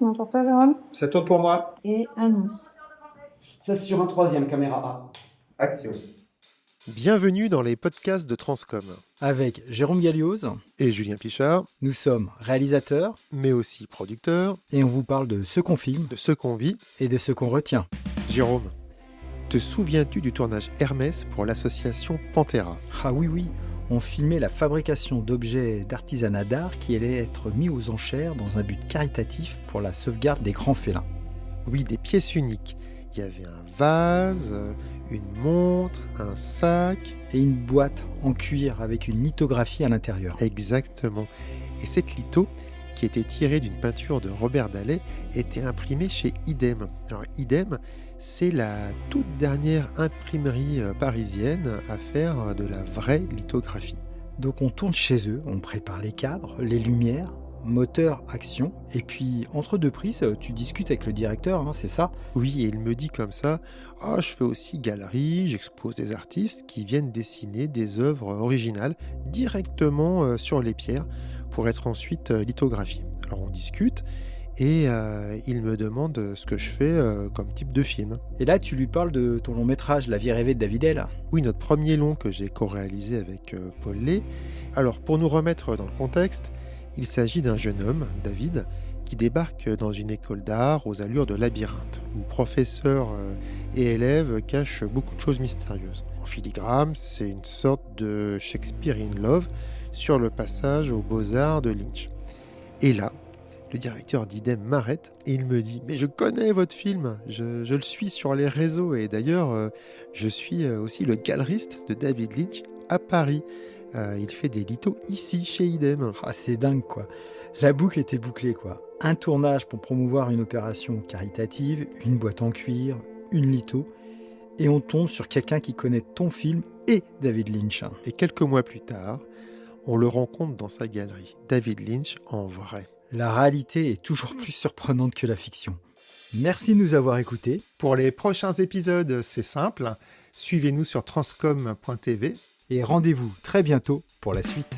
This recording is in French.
mon tour, toi, Jérôme. Ça tourne pour moi. Et annonce. Ça sur un troisième, caméra A. Action. Bienvenue dans les podcasts de Transcom. Avec Jérôme Gallioz, Et Julien Pichard, nous sommes réalisateurs mais aussi producteurs et on vous parle de ce qu'on filme de ce qu'on vit. et de ce qu'on retient. Jérôme, te souviens-tu du tournage Hermès pour l'association Pantera ? Ah oui, on filmait la fabrication d'objets d'artisanat d'art qui allaient être mis aux enchères dans un but caritatif pour la sauvegarde des grands félins. Oui, des pièces uniques. Il y avait un vase, une montre, un sac. Et une boîte en cuir avec une lithographie à l'intérieur. Exactement. Et cette litho, qui était tirée d'une peinture de Robert Dallet, était imprimée chez Idem. Alors Idem, c'est la toute dernière imprimerie parisienne à faire de la vraie lithographie. Donc on tourne chez eux, on prépare les cadres, les lumières, moteur, action, et puis entre deux prises, tu discutes avec le directeur, c'est ça ? Oui, et il me dit comme ça, « Oh, je fais aussi galerie, j'expose des artistes qui viennent dessiner des œuvres originales directement sur les pierres pour être ensuite lithographiées. » Alors on discute, et il me demande ce que je fais comme type de film. Et là, tu lui parles de ton long métrage, La vie rêvée de David L. Oui, notre premier long que j'ai co-réalisé avec Paul Lé. Alors, pour nous remettre dans le contexte, il s'agit d'un jeune homme, David, qui débarque dans une école d'art aux allures de labyrinthe, où professeurs et élèves cachent beaucoup de choses mystérieuses. En filigrane, c'est une sorte de Shakespeare in Love sur le passage aux Beaux-Arts de Lynch. Et là, le directeur d'Idem m'arrête et il me dit « Mais je connais votre film, je le suis sur les réseaux et d'ailleurs, je suis aussi le galeriste de David Lynch à Paris. Il fait des lithos ici, chez Idem. » Ah, c'est dingue, quoi. La boucle était bouclée, quoi. Un tournage pour promouvoir une opération caritative, une boîte en cuir, une litho, et on tombe sur quelqu'un qui connaît ton film et David Lynch. Et quelques mois plus tard, on le rencontre dans sa galerie. David Lynch en vrai. La réalité est toujours plus surprenante que la fiction. Merci de nous avoir écoutés. Pour les prochains épisodes, c'est simple. Suivez-nous sur transcom.tv. Et rendez-vous très bientôt pour la suite.